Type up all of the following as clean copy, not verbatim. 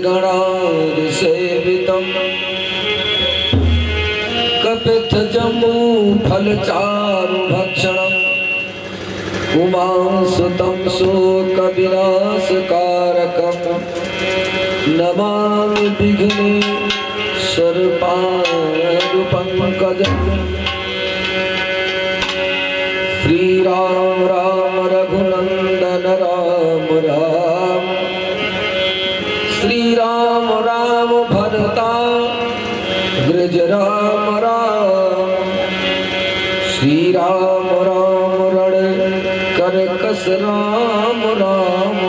गणादिसेवितं कपित्थजम्बू फलचारुभक्षणम् उमांसुतं शोकविनाशकारकं नमामि विघ्नेश्वरपादपङ्कजं। श्रीराम राम रघुनंदन राम राम, श्रीराम राम भरता गृज राम राम, श्रीराम राम रण करकस राम राम,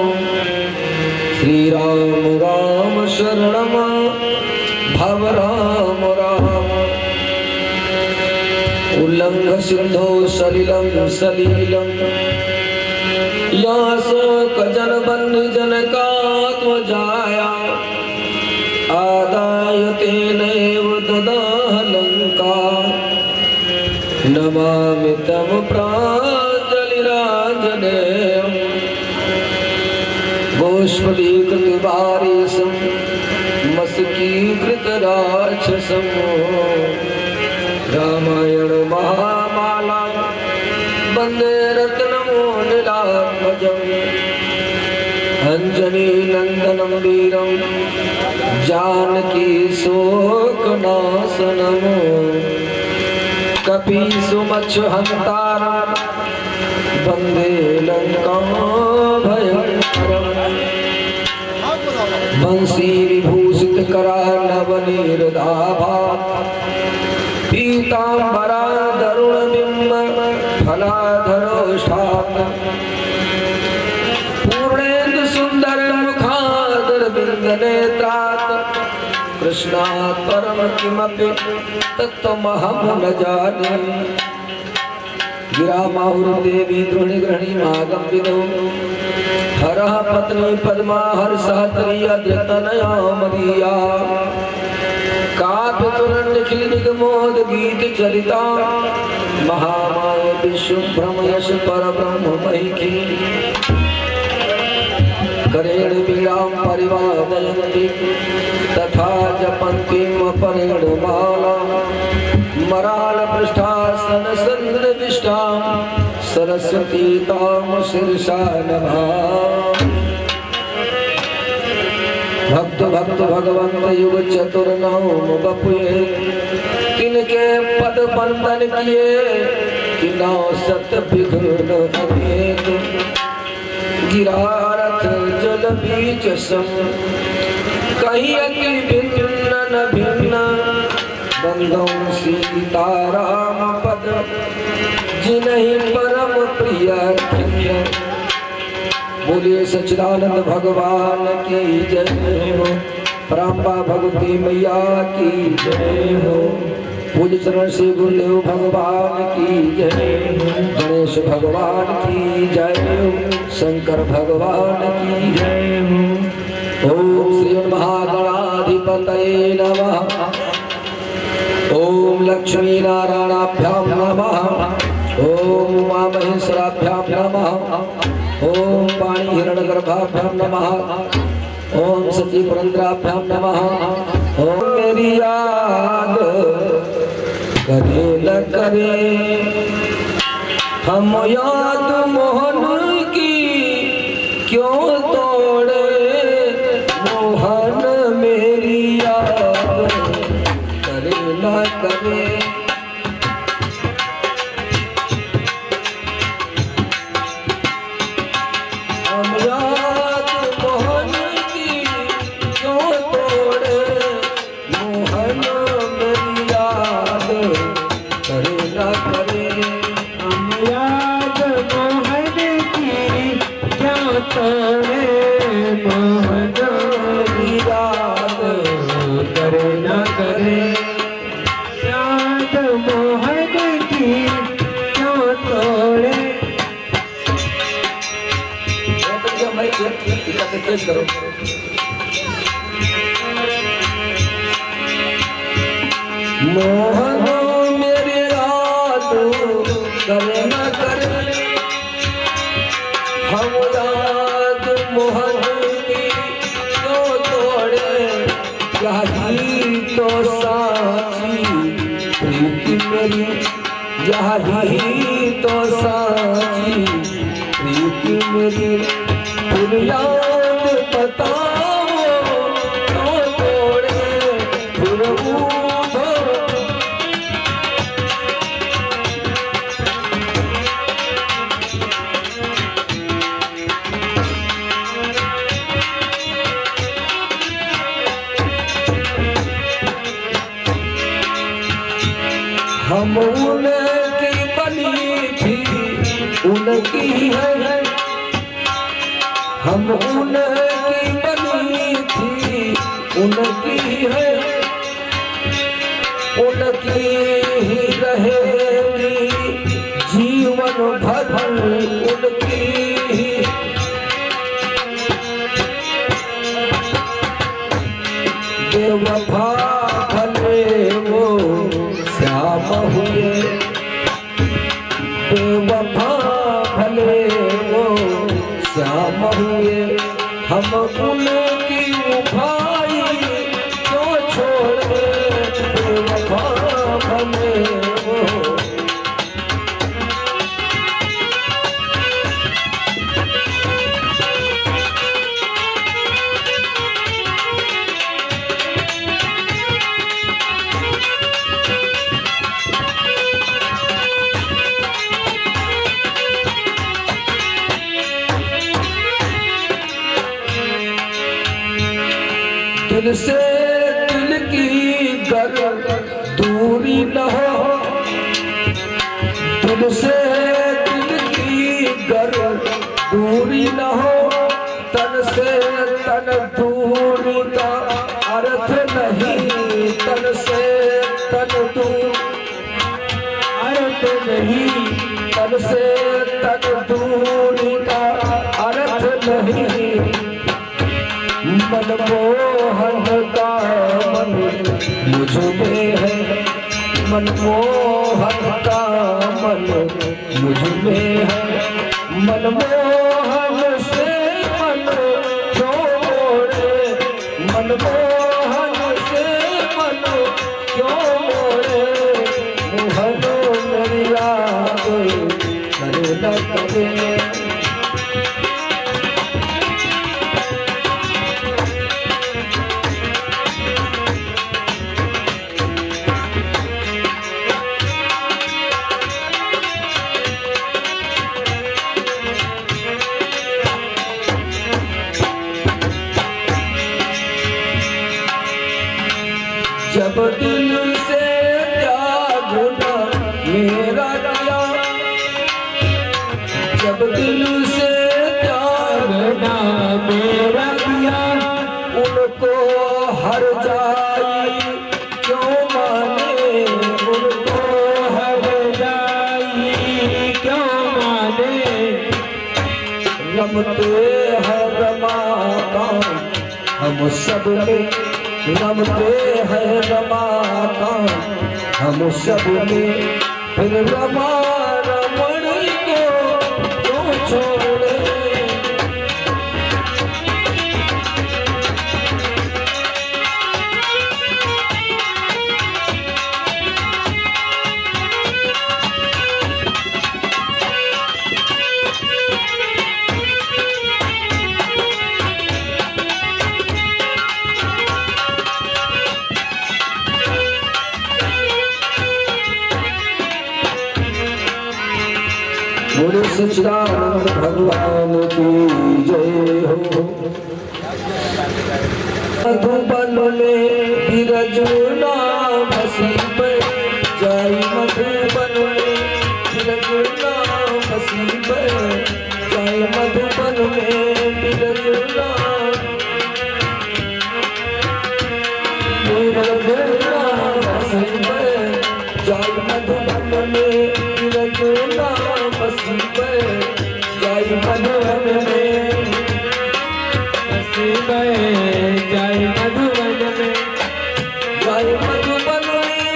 श्रीराम राम शरणम भव राम राम। उल्लंघ सिंधो सलिलं सलीलं यासोक जनबन्धु जनकात्मजाया आदाय तेनैव ददाह लंका। नमामि तं प्राञ्जलिराञ्जनेयं गोष्पदीकृतवारिसं मस्कीकृतराक्षसं। रामायण महामाला वन्दे रत्नमूलरात्मजम्। अंजनी नंदनं वीरं जानकी शोकनाशनं। कपीसुमच्छहन्तारं वन्दे लङ्काभयङ्करम्। बंसी विभूषित करार्णवनीरदाभा पीताम्बरा दरुणबिम्ब फलाधरोष्ठात्। पूर्णेन्दु सुंदर मुखादरविन्दनेत्रात्। कृष्णात् परम किमपि तत्त्वमहं न जाने। गिरामाहुर्देवी द्रोणिगृहिणी मागम्बिदो हरः पत्नी पद्मा हर्षः त्रियद्रतनया मदीया। काव्य तुरन निखिल निगमोद गीत चरिता। महामाय विश्वभ्रमयश परब्रह्म महिखी। करेण वीणां परिवादयन्ति तथा जपन्तीं परेण माला। मराल पृष्ठासन सन्द्रविष्टां सरस्वती तां शीर्षा नभामि। भक्त भक्त भगवंत युग चतुर्नाम बपुए। किनके पद बंदन किए किना सत विघ्न अनेक। गिरारथ जल बीच सम कहीं अति भिन्न न भिन्न। बंदों सीताराम पद जिन्हीं परम प्रिय खिन्न। बोलिए सच्चिदानंद भगवान की जय हो। प्रांबा भगवती मैया की जय हो। पूज्य चरण श्री गुरुदेव भगवान की जय हो। गणेश भगवान की जय हो। शंकर भगवान की जय हो। ओम श्री महागणाधिपतये नमः। ओम लक्ष्मी नारायणाभ्यां नमः। ओम उमा महेश्वराभ्यां नमः। ओम पाणी हिरण्यगर्भाभ्यां नमः। ओम सती पुरंदराभ्यां नमः। ओम मेरी याद करे न करे हम याद मोहन की क्यों तोड़े। मोहन मेरी याद करे न करे। करो मोहन मेरे याद करे न करे हम याद मोहन की क्यों तोड़े। तो साची प्रीति मेरी, यही तो साची प्रीति मेरी। फिर याद बताओ तो तोड़े फिर उठो। हम उनकी बनी थी उनकी है, हम उनकी बनी थी उनकी है, उनकी ही रहेगी जीवन भर उनकी ही। बेवफा भले वो श्याम हुए, बेवफा भले वो श्याम हुए, हम उनकी भाई क्यों छोड़े। बेवफा भले वो दिल से दिल की गर दूरी न हो, दिल से दिल की गर दूरी न हो, तन से तन दूरी का अर्थ नहीं, तन से तन दूर अर्थ नहीं, तन से तन दूरी का अर्थ नहीं। मनमोहन का मन मुझ में है, मनमोहन का मन मुझ में है, मनमोहन से मन क्यों मोड़े, मनमोहन से मन क्यों मोड़े। मोहनो मेरी याद करे न करे, जब दिल से त्यागना मेरा किया, जब दिल से त्यागना मेरा किया, उनको हर जाई क्यों माने, उनको हर जाई क्यों माने। रमते हैं रमाकांत हम सब में, रमते हैं रमाकांत हम सब में, फिर रमा रमण को क्यों छोड़े। बोलो सच्चिदानंद भगवान की जय हो। मधुबन में बिरजुना बसी पे जाई, मधुबन में बिरजुना बसी पे जाई, मधुबन में बिरजुना बसी पे जाई, मधुबन में बिरजुना बसी पे जाई, मधुबन में बसी पे जाई, मधुबन में जाई, मधुबन में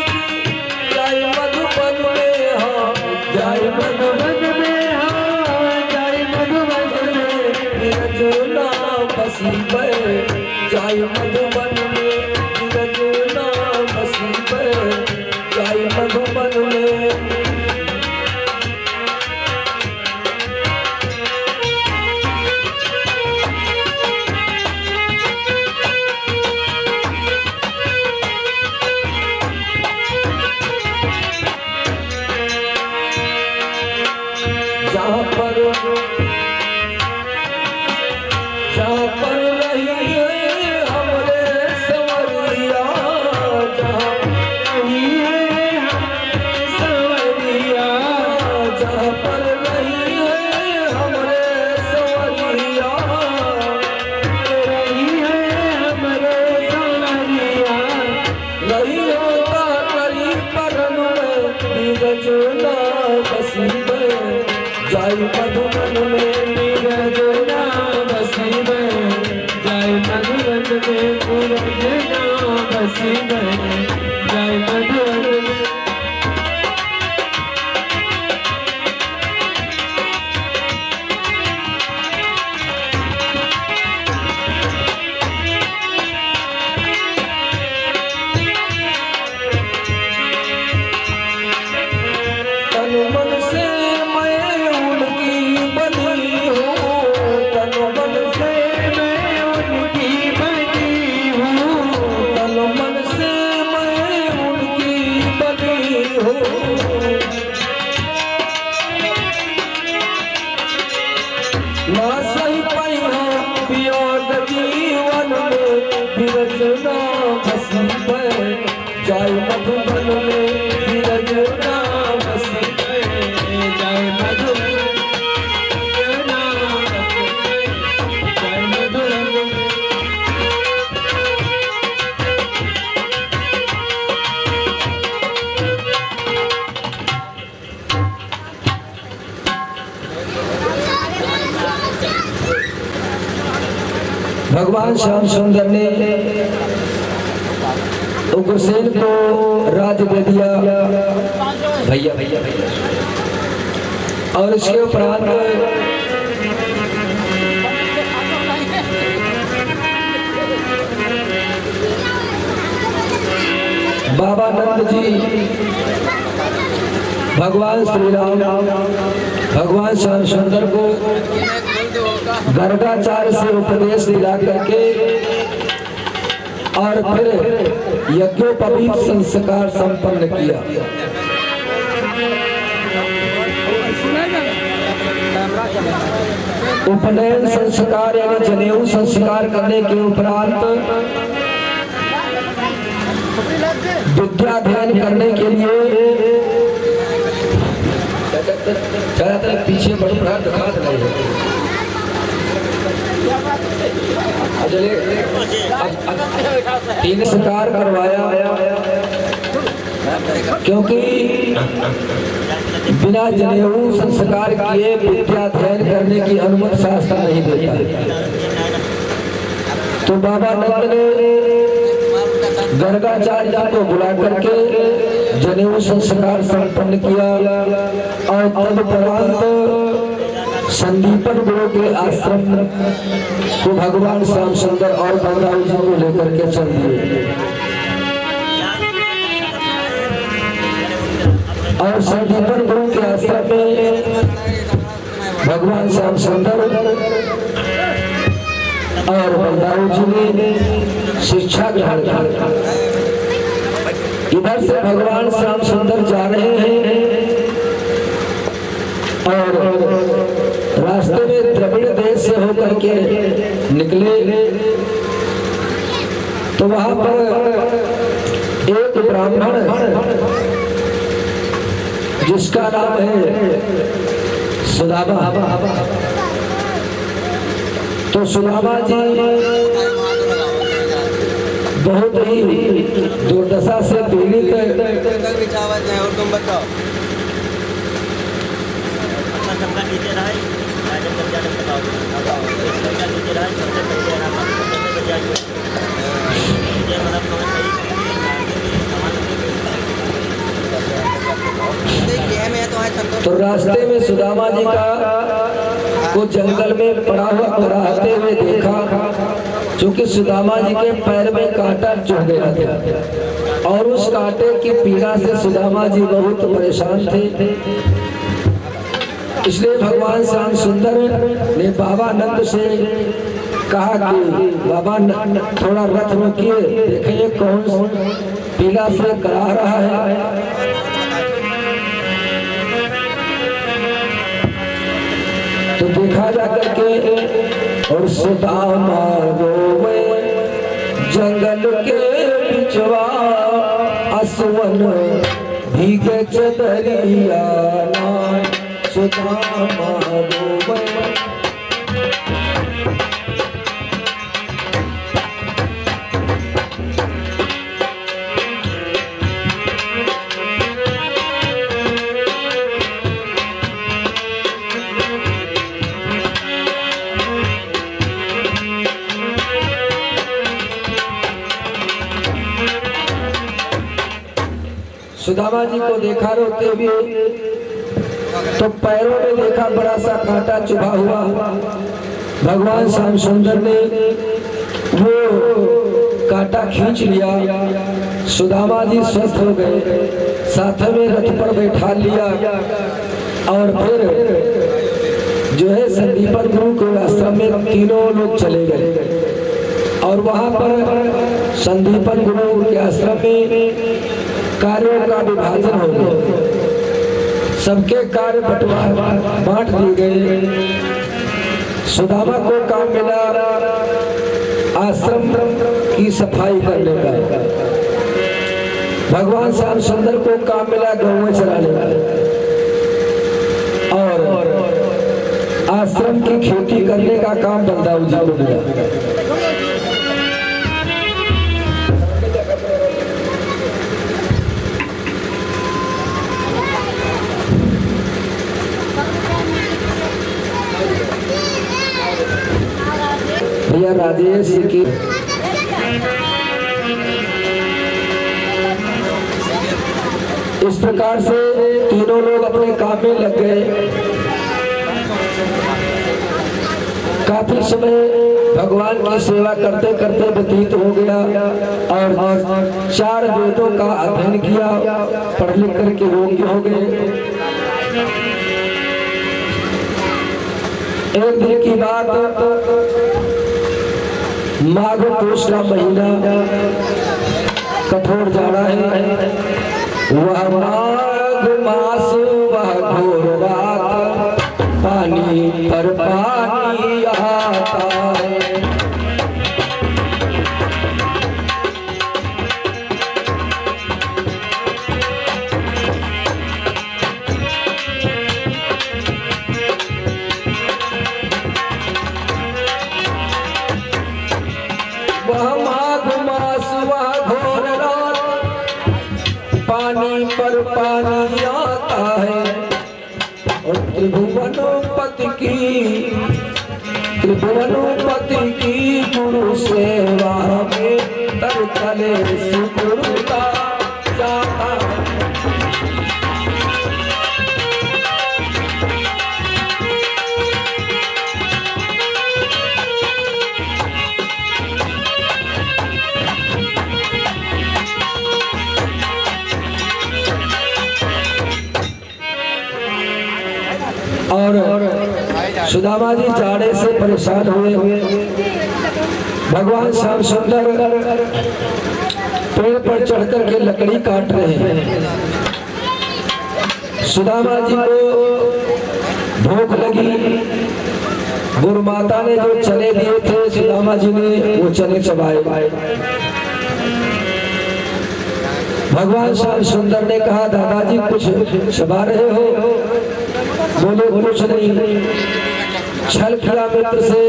बिरजना बसी में जाय मधुबन में बिरजना बसी में जाय मधुबन में बिरजना बसी में जाय मधुबन में। बिरजना बसी में जाय मधुबन में बिरजना बसी में जाय मधुबन जाय मधुबन। भगवान श्याम सुंदर ने उग्रसेन को राज दे दिया भैया भैया भैया। और इसके उपरांत बाबा नंद जी भगवान श्री राम भगवान श्याम सुंदर को गर्गाचार्य से उपदेश दिला करके और फिर यज्ञोपवीत संस्कार संपन्न किया। उपनयन संस्कार यानी जनेऊ संस्कार करने के उपरांत विद्याध्ययन करने के लिए पीछे बड़ा तीन संस्कार करवाया क्योंकि बिना जनेऊ संस्कार किए विद्याध्ययन करने की अनुमति शास्त्र नहीं देता। तो बाबा नंद ने गर्गाचार्य जी को बुला करके जनेऊ संस्कार संपन्न किया और तदुपरांत संदीपन गुरु के आश्रम को भगवान श्याम सुंदर और बलराम जी को लेकर के चल दिए। और संदीपन गुरु के आश्रम में भगवान श्याम सुंदर और बलराम जी ने शिक्षा ग्रहण की। इधर से भगवान श्याम सुंदर जा रहे हैं और रास्ते में द्रविड़ देश से होकर के निकले तो वहां पर एक ब्राह्मण जिसका नाम है सुदामा। तो सुदामा जी बहुत ही दुर्दशा से पीड़ित तो रास्ते में सुदामा जी का को जंगल में पड़ा हुआ कराहते हुए देखा, क्योंकि सुदामा जी के पैर में कांटा चुभ गया था और उस कांटे की पीड़ा से सुदामा जी बहुत परेशान थे। इसलिए भगवान श्याम सुंदर ने बाबा नंद से कहा कि बाबा थोड़ा रथ रोकिए, देखिए कौन पीड़ा से करा रहा है। तो देखा जा करके और सुदामा रोवे जंगल के बिचवा असवन भीगे चदरिया सुदामा रोवे। सुदामा जी को देखा रोते हुए, तो पैरों में देखा बड़ा सा कांटा चुभा हुआ। भगवान श्याम सुंदर ने वो कांटा खींच लिया। सुदामा जी स्वस्थ हो गए, साथ में रथ पर बैठा लिया और फिर जो है संदीपन गुरु के आश्रम में तीनों लोग चले गए। और वहां पर संदीपन गुरु के आश्रम में कार्यों का विभाजन हो गया, सबके कार्य बांट दिए गए। सुदामा को काम मिला आश्रम की सफाई करने का, भगवान श्याम सुंदर को काम मिला गौ चराने का, और आश्रम की खेती करने का काम बलदाऊ जी को मिला। भैया राजेश की इस प्रकार से तीनों लोग अपने काम में लग गए। काफी समय भगवान की सेवा करते करते व्यतीत हो गया और 4 वेदों का अध्ययन किया, पढ़ लिख करके योग्य हो गए। एक दिन की बात, माघ पुष का महीना, कठोर जाड़ा है। वह माघ मास वह घोर रात, पानी पर पानी आता है। वह माघ मास वह घोर रात, पानी पर पानी आता है। और त्रिभुवनोपति की गुरु सेवा में तर तले सुगुरुता जाता है। और सुदामा जी जाड़े से परेशान हुए। भगवान श्याम सुंदर पेड़ पर चढ़कर के लकड़ी काट रहे हैं। सुदामा जी को भूख लगी। गुरु माता ने जो चने दिए थे, सुदामा जी ने वो चने चबाए। भगवान श्याम सुंदर ने कहा, दादाजी कुछ चबा रहे हो? बोले कुछ नहीं, छल किया मित्र से।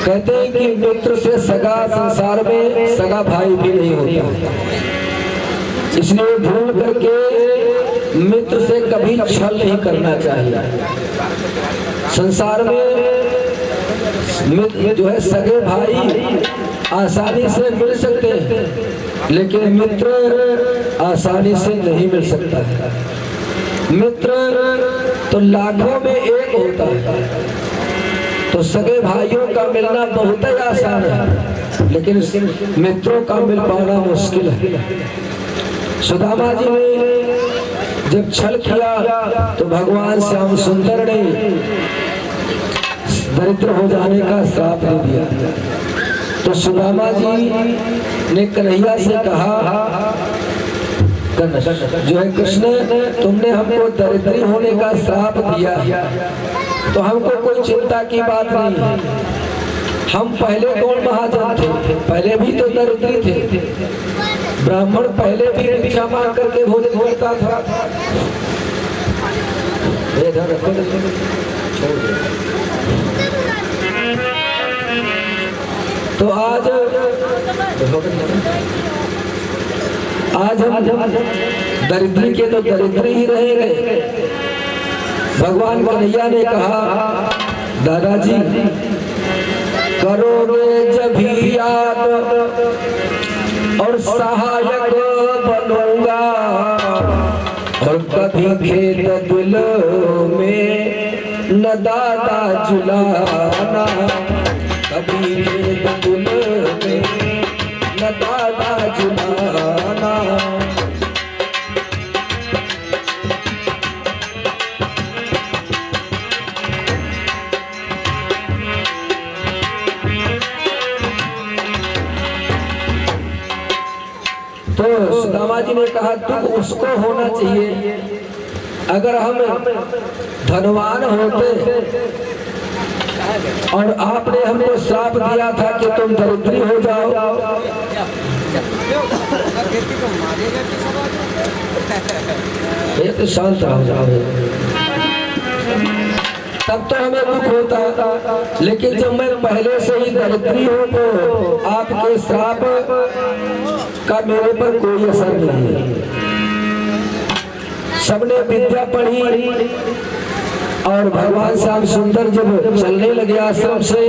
कहते हैं कि मित्र से सगा संसार में सगा भाई भी नहीं होता, इसलिए भूल करके मित्र से कभी छल नहीं करना चाहिए। संसार में मित्र जो है सगे भाई आसानी से मिल सकते हैं, लेकिन मित्र आसानी से नहीं मिल सकता है। मित्र तो लाखों में एक होता है, तो सगे भाइयों का मिलना बहुत ही आसान है, लेकिन मित्रों का मिल पाना मुश्किल है। सुदामा जी ने जब छल किया तो भगवान श्याम सुंदर ने दरिद्र हो जाने का श्राप दे दिया। तो सुदामा जी ने कन्हैया से कहा, जो है कृष्ण, तुमने हमको दरिद्री होने का श्राप दिया, तो हमको कोई चिंता की बात नहीं है। हम पहले कौन महाजन थे? पहले भी तो दरिद्री थे। ब्राह्मण पहले भी भिक्षा मांग करके भोजन करता था। तो आज हम दरिद्री के तो दरिद्री ही रह गए। भगवान कन्हैया ने कहा, दादाजी करोगे जब भी याद और सहायक बनूंगा, कभी खेत दिल में न दादा जुलाना, कभी खेत दिल में न दादा जुलाना। तो सुदामा जी ने कहा दुख उसको होना चाहिए, अगर हम धनवान होते और आपने हमको श्राप दिया था कि तुम दरिद्री हो जाओ, ये तो शांत हो जाओ, तब तो हमें दुख होता। लेकिन जब मैं पहले से ही दरिद्री हूँ तो आपके श्राप का मेरे पर कोई असर नहीं है। सबने विद्या पढ़ी और भगवान श्याम सुंदर जब चलने लगे आश्रम से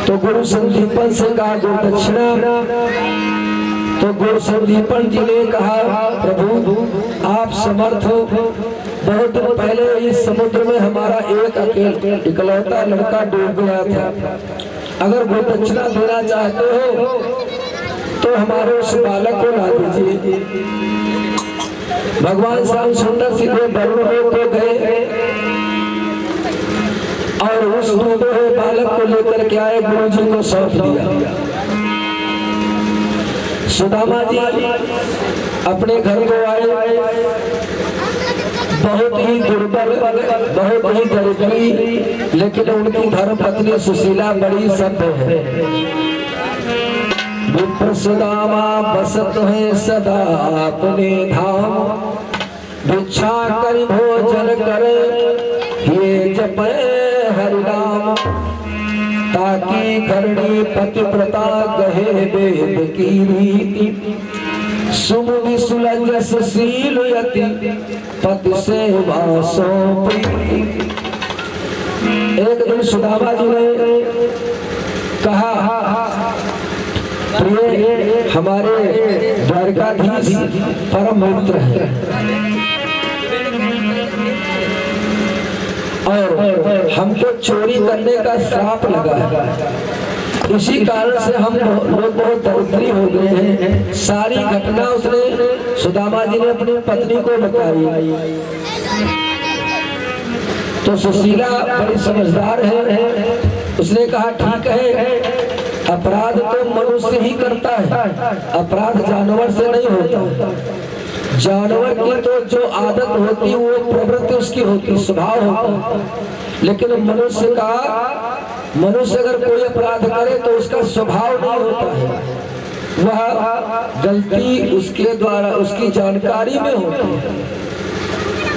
तो गुरु संदीपन से कहा गुरु दक्षिणा। तो गुरु संदीपन जी ने कहा प्रभु आप समर्थ हो, बहुत दिन पहले इस समुद्र में हमारा एक अकेला इकलौता लड़का डूब गया था, अगर गुरु दक्षिणा देना चाहते हो तो हमारे उस बालक को ला दीजिए। भगवान श्याम सुंदर सीधे वरुण को गए और उस डूबे हुए बालक को लेकर के आए, गुरु जी को सौंप दिया। सुदामा जी अपने घर को आए, बहुत ही दुर्बल, बहुत ही दरिद्री, लेकिन उनकी धर्म पत्नी सुशीला बड़ी सभ्य है। विप्र सुदामा बसत है सदा अपने धाम, भिक्षा कर भोजन करे ये जपे हरि नाम, ताकि करणी पतिव्रता गहे वेद की रीति, सुमुनि सुलजस शील यति पति सेवा सौंपी। एक दिन सुदामा जी ने कहा प्रिय हमारे द्वारकाधीश परम मित्र है और हमको चोरी करने का श्राप लगा है, इसी कारण से हम लोग बहुत दरिद्री हो गए हैं। सारी घटना उसने सुदामा जी ने अपनी पत्नी को बताई। तो सुशीला बड़ी समझदार है, उसने कहा ठीक है, अपराध तो मनुष्य ही करता है, अपराध जानवर से नहीं होता। जानवर की तो जो आदत होती वो प्रवृत्ति उसकी होती, स्वभाव होता, लेकिन मनुष्य अगर कोई अपराध करे तो उसका स्वभाव नहीं होता है, वह गलती उसके द्वारा उसकी जानकारी में होती है।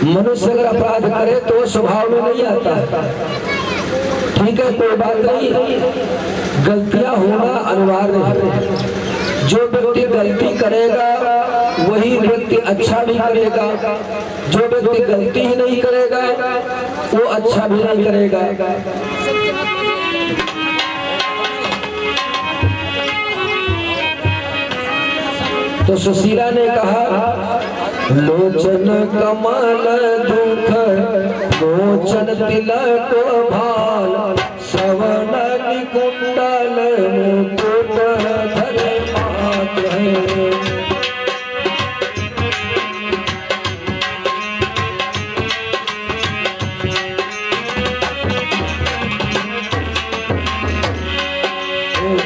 मनुष्य अगर अपराध करे तो स्वभाव में नहीं आता है। ठीक है, कोई बात नहीं, गलतियां होना अनिवार्य है। जो व्यक्ति गलती करेगा वही व्यक्ति अच्छा भी करेगा, जो व्यक्ति गलती ही नहीं करेगा वो अच्छा भी नहीं करेगा। तो सुशीला ने कहा लोचन कमल दुख लोचन तिलक भाल, श्रवण निकुंडल मुकुट धरे मात है।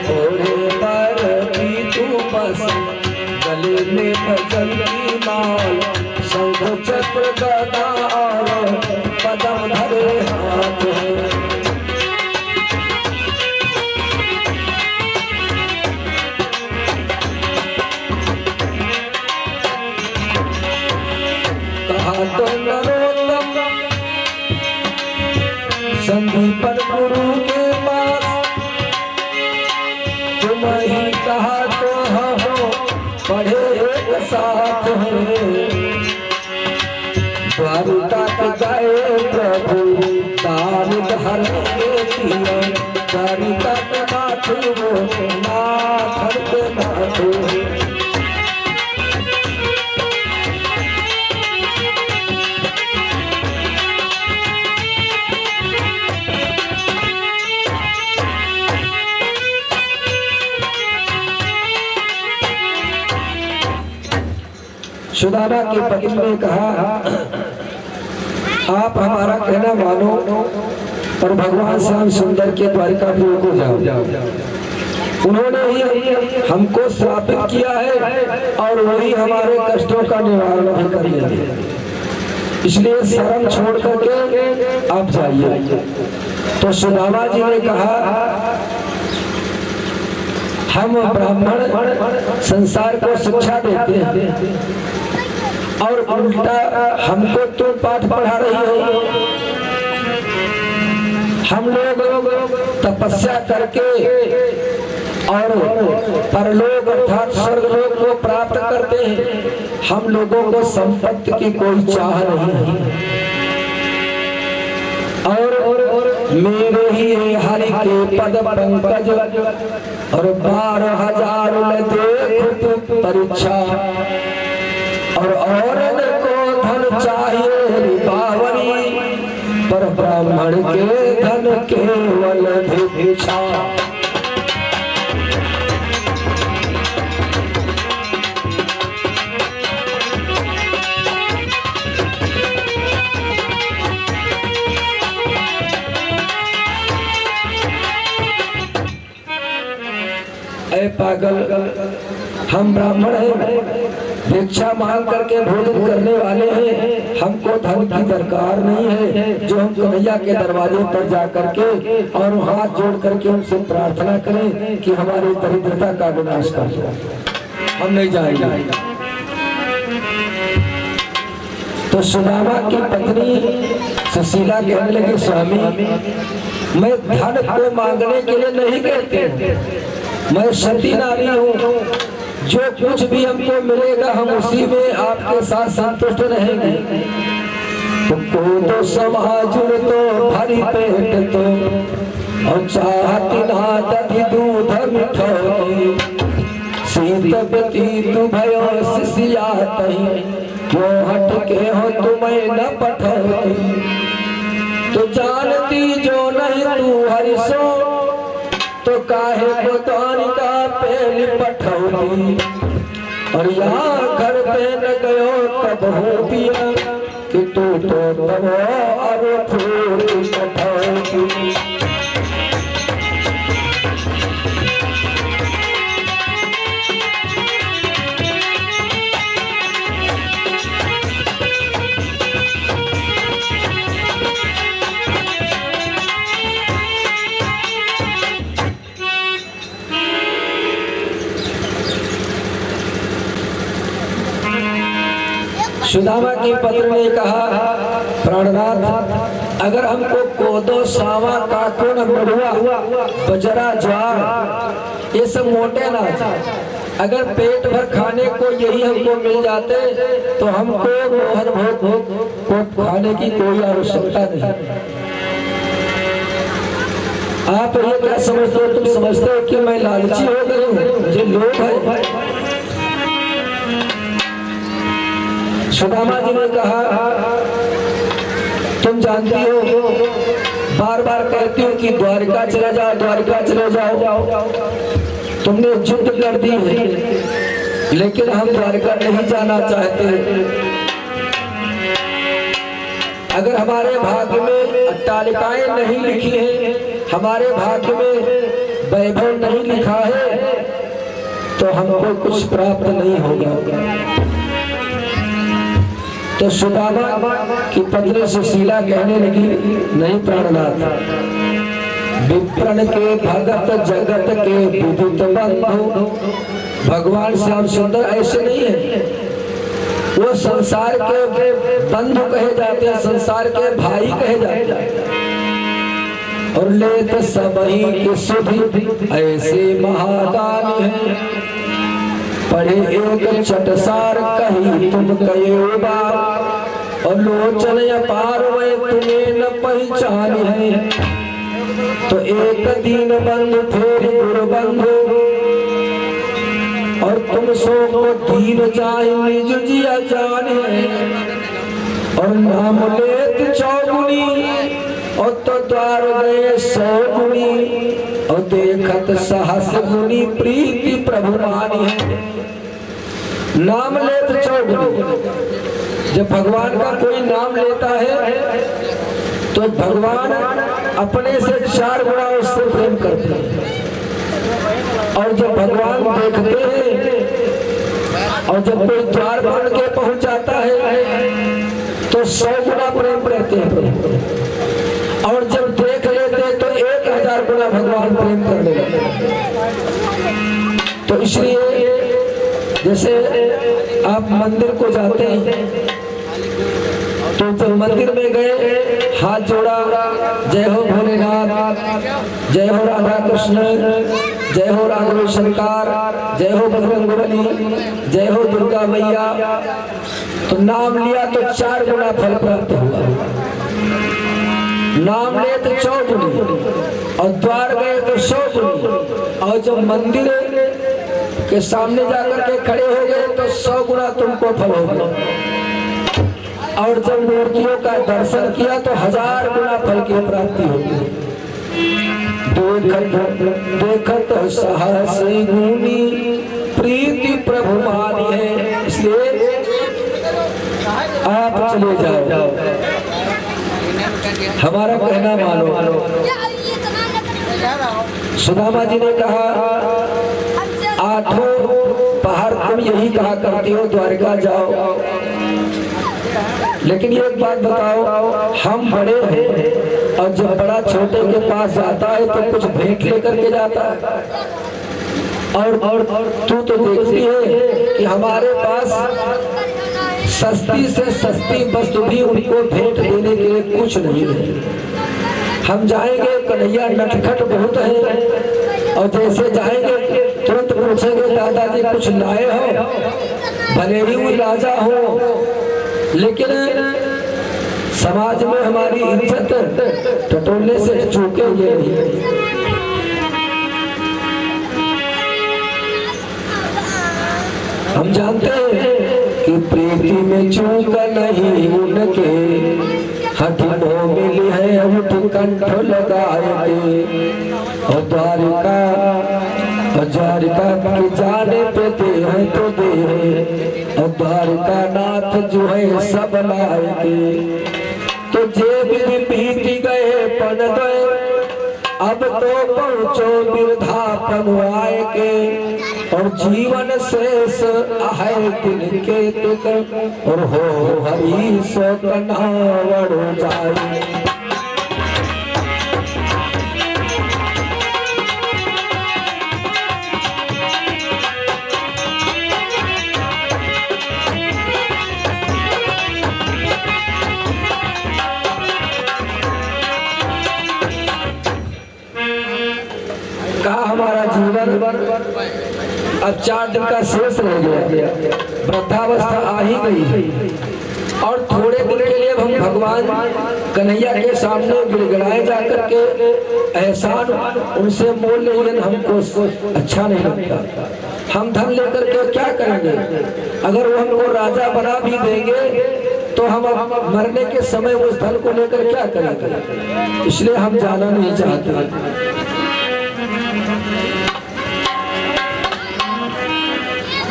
घोड़े पर भी तू बस गले में भजन की माल, शंख चक्र गदा और पदम धरे हाथ है। कहा तो नरोत्तम संदीपन गुरु के पास, तुम ही कहा तो हम पढ़े एक साथ हैं। द्वारिका के गए प्रभु दान धर्म दिया, द्वारिका के माथे वो नाथ के माथे। सुदामा की पत्नी ने कहा, आप हमारा कहना मानो और भगवान श्याम सुंदर के द्वारिकापुर को जाओ। उन्होंने ही हमको श्रापित किया है और वही हमारे कष्टों का निवारण भी कर लेंगे, इसलिए शर्म छोड़ करके आप जाइए। तो सुदामा जी ने कहा, हम ब्राह्मण संसार को शिक्षा देते हैं और उल्टा हमको तो पाठ पढ़ा रही हो। हम लोग तपस्या करके और परलोक अर्थात स्वर्गलोक को प्राप्त करते हैं। हम लोगों को संपत्ति की कोई चाह नहीं है और मेरे ही हरि के पद पंकज और 12,000 देख परीक्षा और औरत को धन चाहिए बावरी, पर ब्राह्मण के धन केवल भिक्षा। ऐ पागल, हम ब्राह्मण हैं, भिक्षा मांग करके भोजन करने वाले हैं, हमको धन की दरकार नहीं है जो हम कन्हैया के दरवाजे पर जा करके और हाथ जोड़ करके उनसे प्रार्थना करें कि हमारी दरिद्रता का विनाश कर दो। हम नहीं जाएंगे। तो सुदामा की पत्नी सुशीला कहने लगी, स्वामी मैं धन को मांगने के लिए नहीं कहते, मैं सती नारी हूँ, जो कुछ भी हमको मिलेगा हम उसी में आपके साथ संतुष्ट रहेंगे। तो समाज तो भरी पेट तो और चाहती ना दधी दूध मिठाई, शीत व्यतीत भयो शिष्या तही, क्यों हटके हो तुम्हें न पठौती। तो जानती जो नहीं तू हरिशो, तो काहे को द्वारिका पे निपटौती। और यहाँ घर पे न गयो कब हो पिया, कि तू तो तब और फूल पठौती। सुदामा की पत्नी ने कहा, प्राणनाथ अगर हमको कोदो सावा काकुन मड़ुआ बजरा ज्वार ये सब मोटे अनाज अगर पेट भर खाने को यही हमको मिल जाते तो हमको मोहन भोग को खाने की कोई आवश्यकता नहीं। आप ये क्या समझते हो? तुम समझते हो कि मैं लालची हो गई हूँ, मुझे लोभ है। सुदामा जी ने कहा, तुम जानती हो बार बार कहती हो कि द्वारिका चले जाओ, द्वारिका चले जाओ। तुमने युद्ध कर दी है, लेकिन हम द्वारिका नहीं जाना चाहते। अगर हमारे भाग्य में अट्टालिकाएं नहीं लिखी है, हमारे भाग्य में वैभव नहीं लिखा है, तो हमको कुछ प्राप्त नहीं होगा। तो सुदामा की पत्नी सुशीला कहने लगी, नहीं प्राणनाथ, विप्रण के भगत जगत के विदित बंधु भगवान श्याम सुंदर ऐसे नहीं है। वो संसार के बंधु कहे जाते हैं, संसार के भाई कहे जाते हैं। और लेत सबही की सुधि ऐसे महादान है, पढ़े एक चटसार कही तुम कहे बार, और लोचन अपार वे तुम्हें न पहचान है। तो एक दीन बंधु फिर गुरु बंधु, और तुम सो को दीन जाए निज जिया जान है। और नाम लेत चौगुनी और तो द्वार गए 100 गुनी, और देखत सहस गुनी प्रीति प्रभु मानी है। नाम लेत चौगुनी। जब भगवान का कोई नाम लेता है तो भगवान अपने से 4 गुना उससे प्रेम करते हैं। और जब भगवान देखते हैं और जब कोई द्वार बन के पहुंच जाता है तो 100 गुना प्रेम करते हैं। और जब देख लेते तो 1000 गुना भगवान प्रेम करने लगते। तो इसलिए जैसे आप मंदिर को जाते हैं तो जब मंदिर में गए, हाथ जोड़ा, जय हो भोलेनाथ, जय हो राधा कृष्ण, जय हो राघव शंकर, जय हो बजरंगबली, जय हो दुर्गा मैया, तो नाम लिया तो 4 गुना फल प्राप्त हुआ। नाम ले तो 100 गुनी और द्वार गए तो 100 गुनी। और जब मंदिर के सामने जाकर के खड़े हो गए तो 100 गुना तुमको फल होगा। और जब मूर्तियों का दर्शन किया तो 1000 गुना फल की प्राप्ति होगी। देखत सहस गुनी प्रीति प्रभु मानी है। इसलिए आप चले जाओ, हमारा कहना मानो। सुदामा जी ने कहा 8 पहाड़ तुम यही कहा करते हो द्वारका जाओ, लेकिन ये एक बात बताओ, हम बड़े हैं और जब बड़ा छोटे के पास जाता है तो कुछ भेंट लेकर के जाता है। और तू तो देखती है कि हमारे पास सस्ती से सस्ती वस्तु भी उनको भेंट देने के लिए कुछ नहीं है। हम जाएंगे, कन्हैया नटखट बहुत है, और जैसे जाएंगे तुरंत पूछेंगे दादाजी कुछ लाए हो, भले ही वो राजा हो, लेकिन समाज में हमारी इज्जत टटोलने से चूकेंगे नहीं। हम जानते हैं कि प्रीति में चूक नहीं उनके, हथों मिली है उठ कंठ लगाए। और द्वारिका की जाने पे दे है तो दे, और द्वारिका नाथ जो है सब लाएंगे। तो जेब भी पीट गए पन गए, अब तो पहुंचो वृद्धापन आएगे। और जीवन शेष है दिन के तुक, और हो हरी सो कन्हावड़ जाए। हमारा जीवन अब 4 दिन का शेष रह गया, वृद्धावस्था आ ही गई, और थोड़े दिन के लिए हम भगवान कन्हैया के सामने गिड़गिड़ाए जाकर के एहसान उनसे मोल लेंगे, हमको अच्छा नहीं लगता। हम धन लेकर के क्या करेंगे? अगर वो हमको राजा बना भी देंगे तो हम मरने के समय उस धन को लेकर क्या करेंगे? इसलिए हम जाना नहीं चाहते।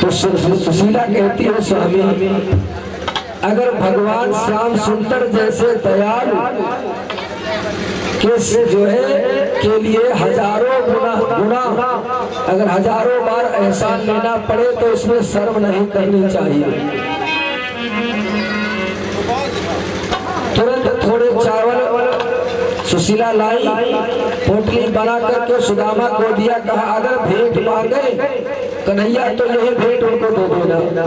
तो सुशीला कहती है स्वामी, अगर भगवान श्याम सुंदर जैसे दयालु के जो है के लिए हजारों गुना अगर हजारों बार एहसान लेना पड़े तो इसमें शर्म नहीं करनी चाहिए। तुरंत थोड़े चावल सुशीला लाई, पोटली बना करके सुदामा को दिया, कहा अगर भेंट मांगे कन्हैया तो यही भेंट उनको दे देना।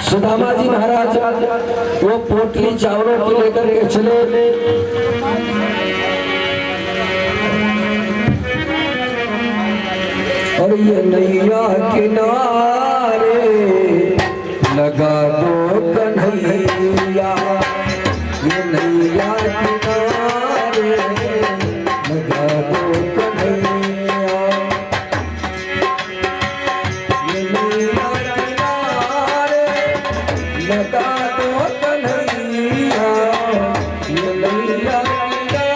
सुदामा जी महाराज वो पोटली चावलों की लेकर के चले। और ये नैया किनारे लगा दो कन्हैया, ये नैया किनारे लगा दो कन्हैया, ये नैया किनारे लगा दो कन्हैया, ये नैया किनारे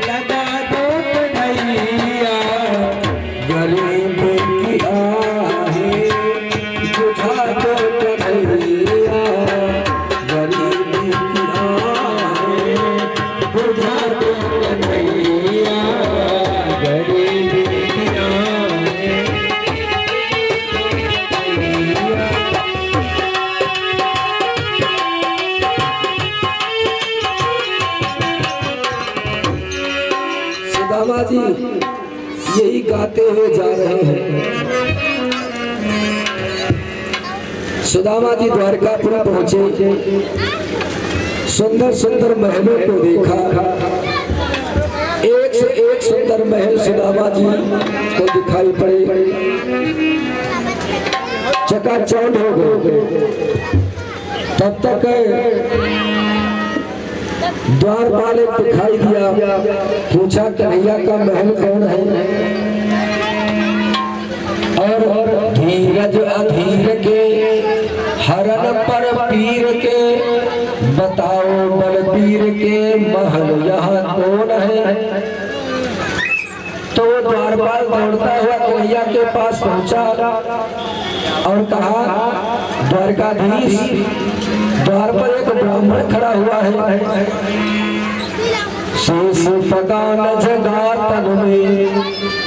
लगा दो सुदामा जी यही गाते हुए जा रहे हैं। सुदामा जी द्वारकापुरी पहुंचे, सुंदर सुंदर महलों को देखा। एक से एक सुंदर महल सुदामा जी को दिखाई पड़े, चकाचौंध हो गए। तब तक द्वारपाल दिखाई दिया, पूछा कन्हैया का महल कौन है? और धीरज अधीर के हरण पर पीर के, बताओ बलबीर के महल यहाँ कौन है? तो वो द्वारपाल दौड़ता हुआ कन्हैया के पास पहुंचा और कहा, द्वारकाधीश, द्वार पर एक ब्राह्मण खड़ा हुआ है। शेष पगान जगा तन में,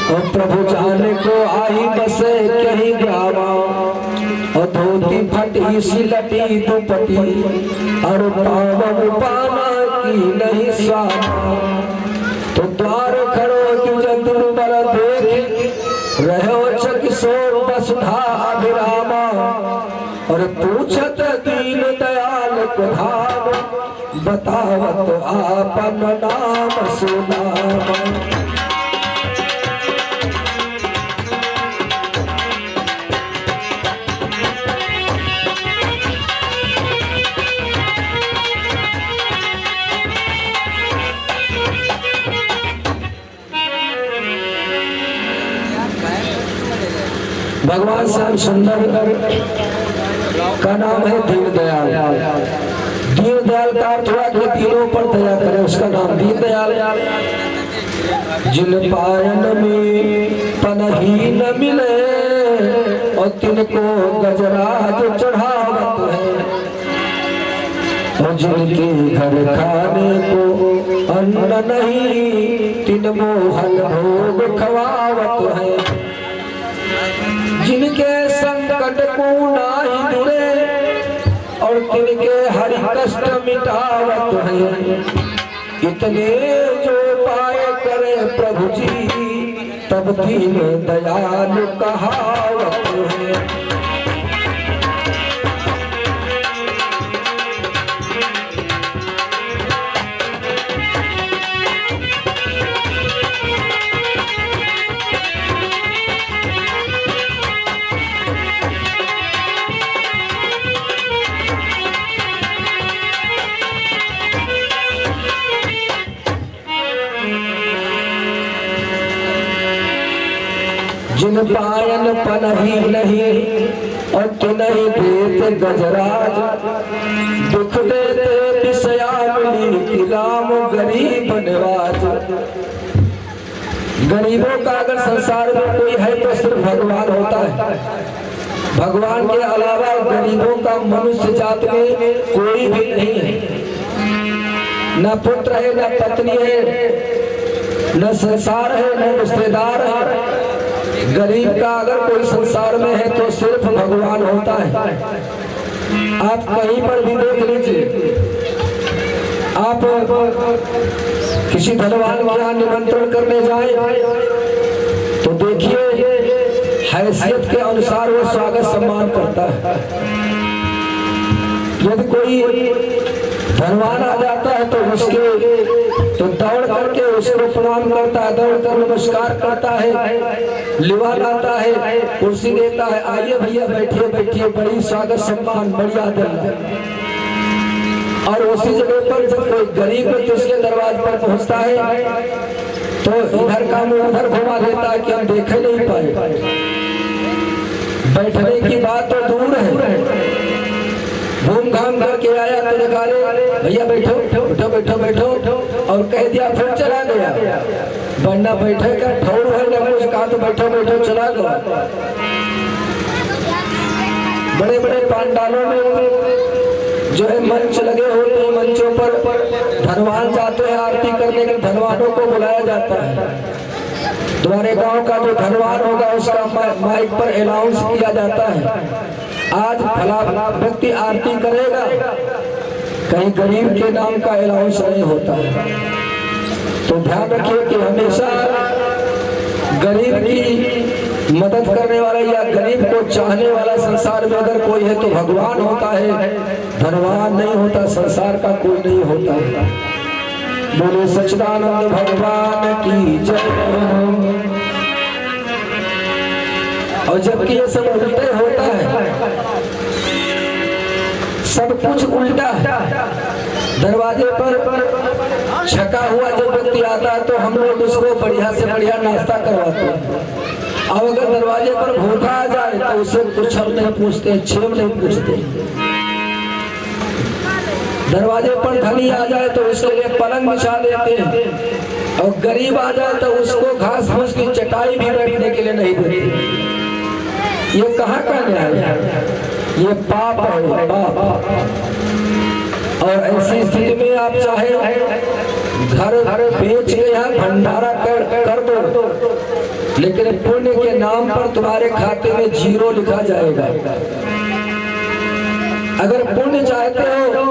और प्रभु जाने को आई बसे कहीं ग्रामा। और धोती फटी सिलटी दुपटी, और पावन पाना की नहीं स्वामा। तो द्वार खड़ो की जतुर बल देख, रहो चकिशोर वसुधा अभिरामा। और पूछत दीन दयाल कुधाम, बतावत आपन नाम सुनाम। भगवान श्याम सुंदर का नाम है दीनदयाल। दीनदयाल का अर्थ हुआ कि तीनों पर दया करे, उसका नाम दीनदयाल। जिन पायन में पनही न मिले, और तिनको गजराज चढ़ावत है। और जिनके घर खाने को अन्न नहीं, तिन मोहन भोग खवावत है। जिनके संकट को नाही दुरे, और तिनके हरि कष्ट मिटावत है। इतने जो पाए करे प्रभु जी, तब दीन दयालु कहावत है। जिन पायन पनही नहीं, और तिनहि देत गजराज। दुख देते विषयावली, तिलाम गरीब निवाज। गरीबों का अगर संसार में कोई है तो सिर्फ भगवान होता है। भगवान के अलावा गरीबों का मनुष्य जात में कोई भी नहीं है। न पुत्र है, न पत्नी है, न संसार है, न रिश्तेदार है। गरीब का अगर कोई संसार में है तो सिर्फ भगवान होता है। आप कहीं पर भी देख लीजिए, आप किसी धनवान के यहाँ निमंत्रण करने जाए तो देखिए हैसियत के अनुसार वो स्वागत सम्मान करता है। यदि कोई धनवान आ जाता है तो उसके तो दौड़ करके उसको प्रणाम करता है, दौड़ कर नमस्कार करता है, लिवा लाता है, कुर्सी देता है, आइए भैया बैठिए बैठिए, बड़ी स्वागत सम्मान बढ़िया देता है। और उसी जगह पर जब कोई गरीब व्यक्ति उसके दरवाजे पर पहुंचता है तो इधर का मुंह उधर घुमा देता है कि हम देखे नहीं पाए। बैठने की बात तो दूर है, घूम घाम करके आया तो निकाले भैया बैठो बैठो बैठो बैठो, और कह दिया फिर चला गया। वरना बैठे का ठौर है न कुछ, कहा तो बैठो बैठो चला गया। बड़े बड़े पांडालों में जो है मंच लगे होते हैं, मंचों पर धनवान जाते हैं आरती करने के, धनवानों को बुलाया जाता है। तुम्हारे गांव का जो धनवान होगा उसका माइक पर अनाउंस किया जाता है, आज फला व्यक्ति आरती करेगा। कहीं गरीब के नाम का अनाउंस नहीं होता है। तो ध्यान रखिए कि हमेशा गरीब की मदद करने वाला या गरीब को चाहने वाला संसार में अगर कोई है तो भगवान होता है, धनवान नहीं होता, संसार का कोई नहीं होता। बोले सच्चिदानंद भगवान की जय। और जबकि ये सब उल्टे होता है, सब कुछ उल्टा है। दरवाजे पर छका हुआ जब व्यक्ति आता है तो हम लोग उसको बढ़िया से बढ़िया नाश्ता करवाते हैं, और अगर दरवाजे पर भूखा आ जाए तो उसे कुछ हम नहीं पूछते, छेम नहीं पूछते। दरवाजे पर धनी आ जाए तो उसके लिए पलंग बिछा देते हैं, और गरीब आ जाए तो उसको घास फूस की चटाई भी बैठने के लिए नहीं देते। ये कहाँ का न्याय है? ये पाप है, पाप। और ऐसी स्थिति में आप चाहे घर बेच के यहाँ भंडारा कर दो, लेकिन पुण्य के नाम पर तुम्हारे खाते में 0 लिखा जाएगा। अगर पुण्य चाहते हो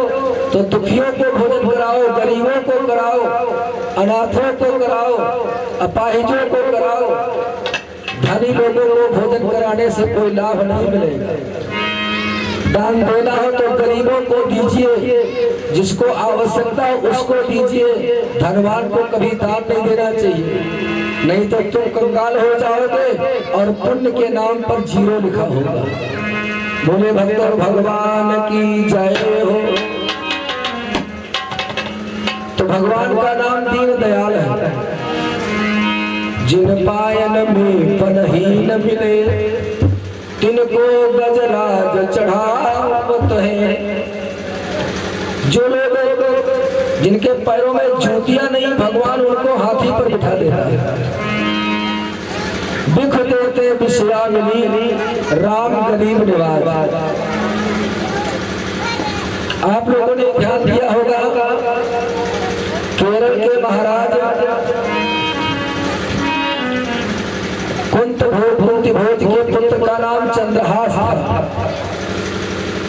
तो दुखियों को भोजन कराओ, गरीबों को कराओ, अनाथों को कराओ, अपाहिजों को कराओ। धनी लोगों को भोजन कराने से कोई लाभ नहीं मिलेगा। दान देना हो तो गरीबों को दीजिए, जिसको आवश्यकता हो उसको दीजिए। धनवान को कभी दान नहीं देना चाहिए, नहीं तो तुम कंगाल हो जाओगे और पुण्य के नाम पर 0 लिखा होगा। बोले भक्तों भगवान की जय हो। तो भगवान का नाम दीन दयाल है। जिन पायन में पनहीन मिले, तिनको गजराज चढ़ावत है। जो लोग जिनके पैरों में जूतियां नहीं, भगवान उनको हाथी पर बिठा देता है। बिख देते विषया मिली, राम गरीब निवाज। आप लोगों ने ध्यान दिया होगा, केरल के महाराज कुंत भोज के पुत्र का नाम चंद्रहास था।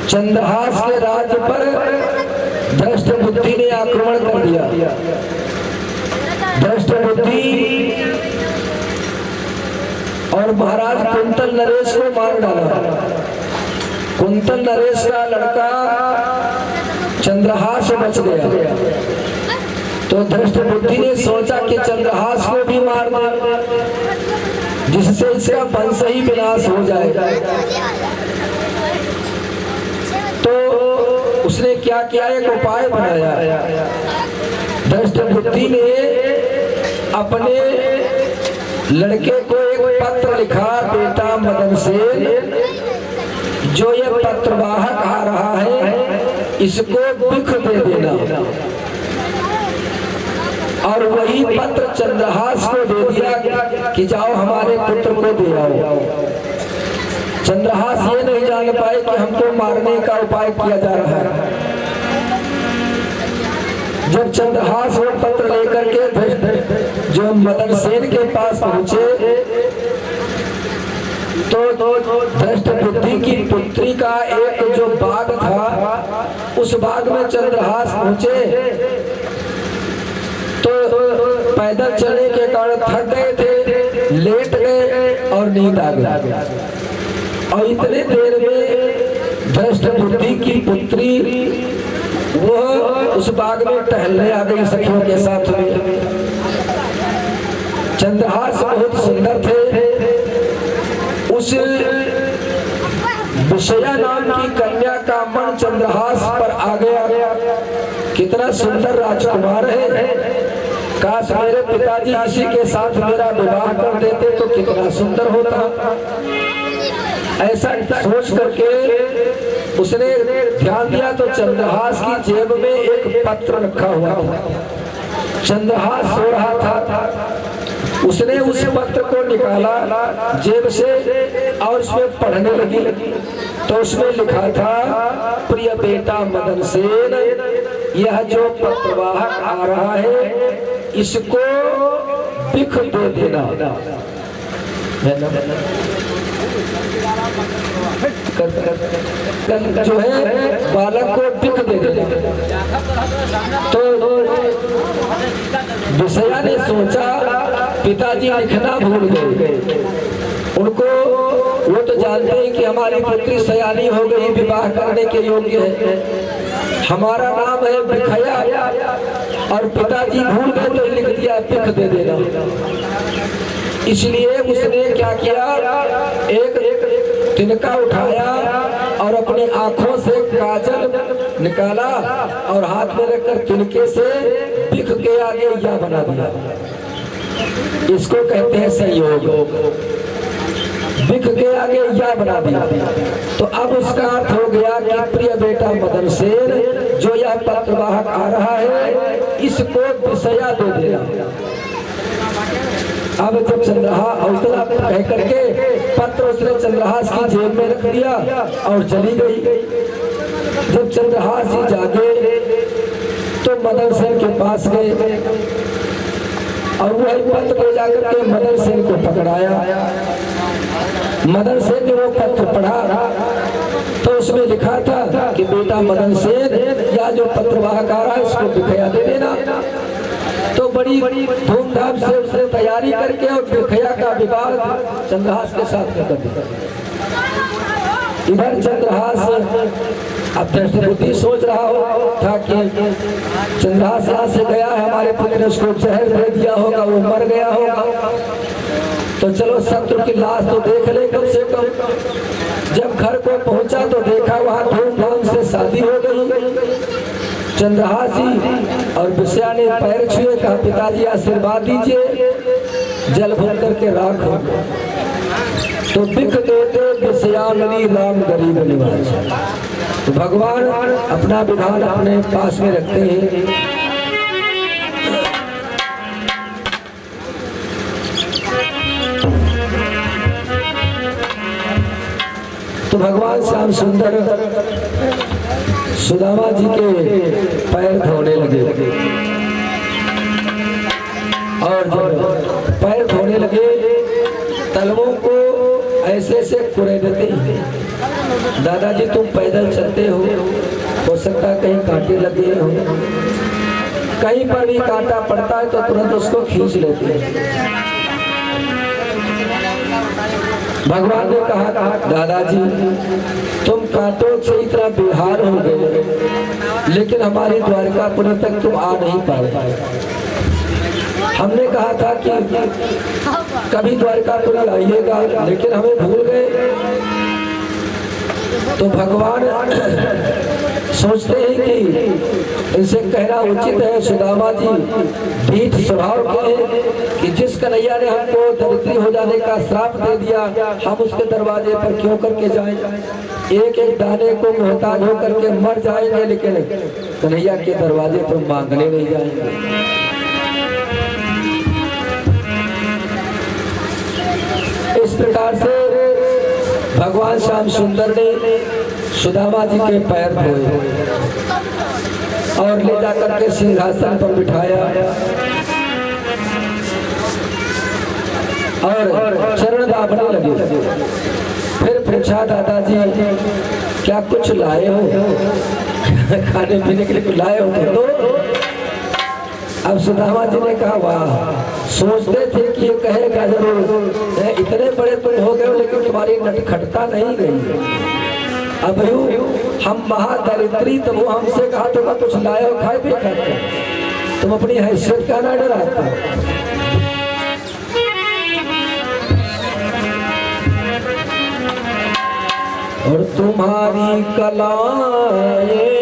चंद्रहास के राज्य पर धृष्ट बुद्धि ने आक्रमण कर दिया। धृष्ट बुद्धि और महाराज कुंतल नरेश को मार डाला। कुंतल नरेश का लड़का चंद्रहास बच गया। तो धृष्ट बुद्धि ने सोचा कि चंद्रहास को भी मार दे, जिससे इसका वंश ही विनाश हो जाएगा। तो उसने क्या किया, एक उपाय बनाया। धृष्ट बुद्धि ने अपने लड़के को एक पत्र लिखा, बेटा मदन सेन, जो ये पत्रवाहक आ रहा है इसको दुख दे देना। और वही पत्र चंद्रहास को दे दिया कि जाओ हमारे पुत्र को दे आओ। चंद्रहास ये नहीं जान पाए कि हमको मारने का उपाय किया जा रहा है। जब चंद्रहास वो पत्र लेकर के जो मदन सेन के पास पहुंचे तो धृष्ट बुद्धि की पुत्री का एक जो बाग था, उस बाग में चंद्रहास पहुंचे। तो पैदल चलने के कारण थक गए थे, लेट गए और नींद आ गई। और इतने देर में धृष्ट बुद्धि की पुत्री वो उस बाग में टहलने आ गई सखियों के साथ में। चंद्रहास बहुत सुंदर थे। उस विषया नाम की कन्या का मन चंद्रहास पर आ गया। कितना सुंदर राजकुमार है, काश मेरे पिताजी इसी के साथ मेरा विवाह कर देते तो कितना सुंदर होता। ऐसा सोच करके उसने ध्यान दिया तो चंद्रहास की जेब में एक पत्र रखा हुआ था। चंद्रहास सो रहा था, उसने उस पत्र को निकाला जेब से और उसमें पढ़ने लगी। तो उसमें लिखा था, प्रिय बेटा मदन सेन, यह जो पत्रवाहक आ रहा है इसको बिख दे देना। जो है बालक को बिख दे देना। तो विषया ने सोचा पिताजी लिखना भूल गए। उनको वो तो जानते हैं कि हमारी पुत्री सयानी हो गई, विवाह करने के योग्य है, हमारा नाम है बिखया, और पिताजी भूल गए तो लिख दिया पिख दे देना। इसलिए उसने क्या किया, एक तिनका उठाया और अपनी आंखों से काजल निकाला और हाथ में रखकर तिनके से बिख के आगे या बना दिया। इसको कहते हैं संयोग। बिख के आगे या बना दिया। तो अब उसका अर्थ हो गया कि प्रिय बेटा मदन सेन, जो यह पत्रवाहक आ रहा है इसको विषया दे देना। अब जब चंद्रहास औसला कह करके पत्र उसने चंद्रहास की जेब में रख दिया और चली गई। जब चंद्रहास जी जागे तो मदन सेन के पास गए और वह पत्र ले जाकर के मदन सेन को पकड़ाया। मदन सेन ने वो पत्र पढ़ा तो उसमें लिखा था कि बेटा मदन सेन, या जो पत्रवाहक आ रहा है इसको बिखया दे देना। तो बड़ी धूमधाम से उसने तैयारी करके और बिखया का विवाह चंद्रहास के साथ कर दिया। इधर चंद्रहास अब दृष्टि सोच रहा हो था कि चंद्रहास यहाँ से गया है, हमारे पुत्र ने उसको जहर दे दिया होगा, वो मर गया होगा, तो चलो शत्रु की लाश तो देख ले कम से कम। जब घर को पहुंचा तो देखा वहां धूमधाम से शादी हो गई। चंद्रहास जी और विषया ने पैर छुए, कहा पिताजी आशीर्वाद दीजिए, जल भर करके राख हो। तो बिख देते विषयानली राम गरीब निवास। तो भगवान अपना विधान अपने पास में रखते हैं। तो भगवान श्याम सुंदर सुदामा जी के पैर धोने लगे और जब पैर धोने लगे तलवों को ऐसे ऐसे कुरे देते हैं। दादाजी तुम पैदल चलते हो सकता है कहीं कांटे लगे हो, कहीं पर भी कांटा पड़ता है तो तुरंत उसको खींच लेते हैं। भगवान ने कहा दादाजी तुम कांटों से इतना बिहार हो गए, लेकिन हमारी द्वारकापुरी तक तुम आ नहीं पाए। हमने कहा था कि कभी द्वारकापुरी आइएगा, लेकिन हमें भूल गए। तो भगवान सोचते हैं कि इनसे कहना उचित है, सुदामा जी ढीठ स्वभाव के हैं कि जिस कन्हैया ने हमको दरिद्री हो जाने का श्राप दे दिया, हम उसके दरवाजे पर क्यों करके जाएं? एक एक दाने को मोहताज हो करके मर जाएंगे, लेकिन कन्हैया के दरवाजे पर मांगने नहीं जाएंगे। इस प्रकार से भगवान श्याम सुंदर ने सुदामा जी के पैर धोए और ले जाकर के सिंहासन पर बिठाया और चरण दाबने लगे। फिर पूछा दादाजी क्या कुछ लाए हो, खाने पीने के लिए कुछ लाए हो? तो अब सुदामा जी ने कहा वाह, सोचते थे कि ये कहेगा जरूर इतने बड़े तुम हो गए, लेकिन तुम्हारी नटखटता नहीं गई। अब हम महादरिद्री, तो वो हमसे कहा तो कुछ लाए हो, खाए भी खाते, तुम अपनी हैसियत का ना डराते। और तुम्हारी कलाएं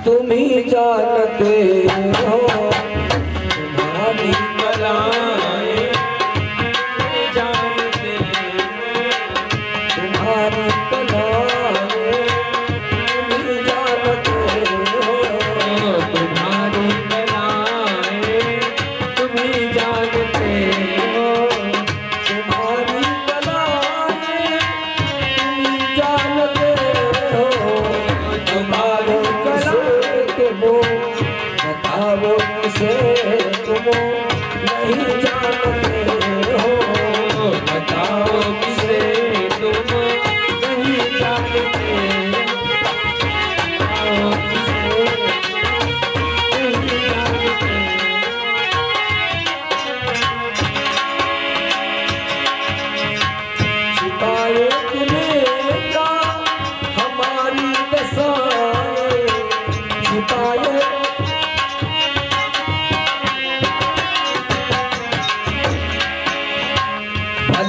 तुम ही जानते हो, तुम्हारी कलाएं जानते हो, तुम्हारी कलाएं तुम ही जानते हो, तुम्हारी कलाएं तुम ही जानते हो, तुम्हारी कलाएं तुम ही जानते हो, तुम्हारी कलाएं के वो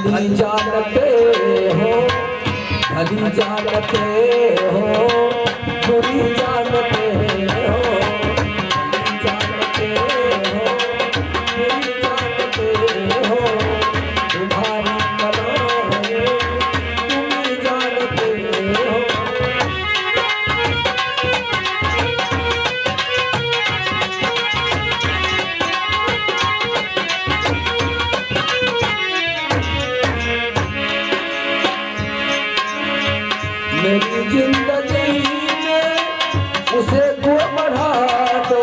भली जानते हो, भली जानते हो, बुरी जानते हो, भली जानते हो, बुरी जानते हो, तुम्हारी कला है तुम ही जानते हो। मेरी जिंदगी में उसे को बढ़ा दो,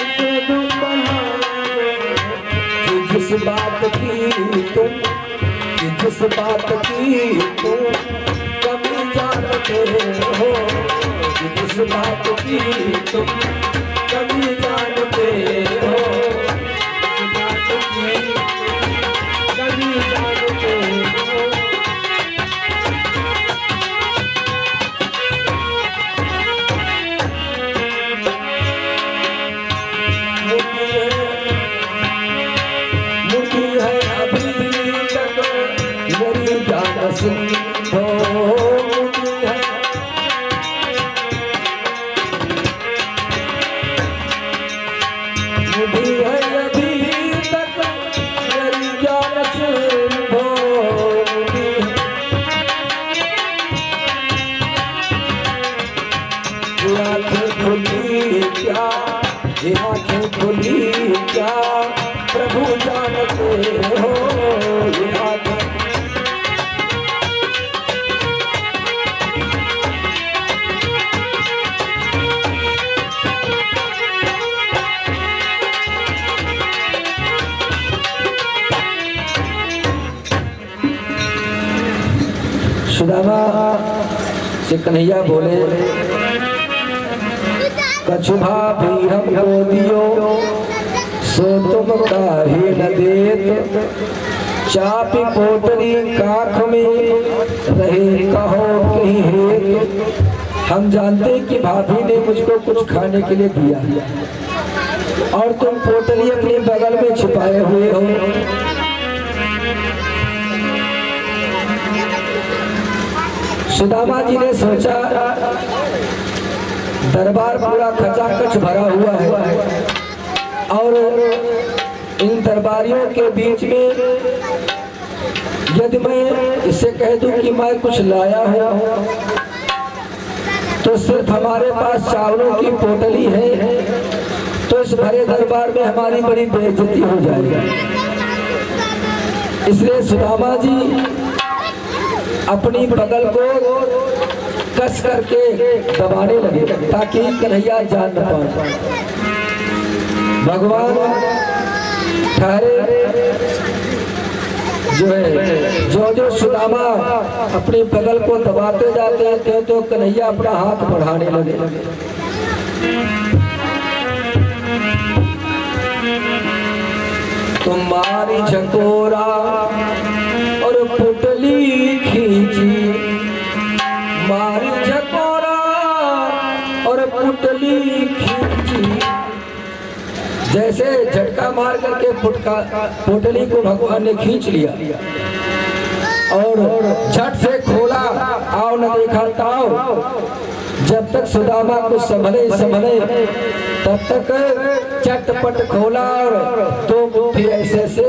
उसे दो बढ़ा दो, कि जिस बात की तुम, कि जिस बात की तुम कभी जानते हो, कि जिस बात की तुम कभी जानते हो, जिस बात की कभी जानते हो। मुझे है अभी तक मेरी जान सुनो, मुझे है अभी तक मेरी जान सुनो, आंखें खुली क्या, ये आंखें खुली क्या, प्रभु जानते हो, ये आंखें सुदामा से कन्हैया बोले, कछुभा भी हमको दियो सो तुम काहे न देत, चापी पोटली काख में रहे कहो कहीं हेत। हम जानते हैं कि भाभी ने मुझको कुछ खाने के लिए दिया और तुम पोटली अपने बगल में छिपाए हुए हो। सुदामा जी ने सोचा दरबार पूरा खचाखच भरा हुआ है और इन दरबारियों के बीच में यदि मैं इससे कह दूं कि मैं कुछ लाया हूं तो सिर्फ हमारे पास चावलों की पोटली है, तो इस भरे दरबार में हमारी बड़ी बेइज्जती हो जाएगी। इसलिए सुदामा जी अपनी बगल को कस करके दबाने लगे ताकि कन्हैया जान न पाए। भगवान ठहरे जो है, जो सुदामा अपनी बगल को दबाते जाते हैं तो कन्हैया अपना हाथ बढ़ाने लगे। तुम्हारी झकोरा और पुतली खींची, मारी झकोरा और पुतली खींची। जैसे झटका मार करके पुतली को भगवान ने खींच लिया और झट से खोला, आओ न देखा ताओ। जब तक सुदामा को संभले तब तक चटपट खोला और दो मुट्ठी ऐसे से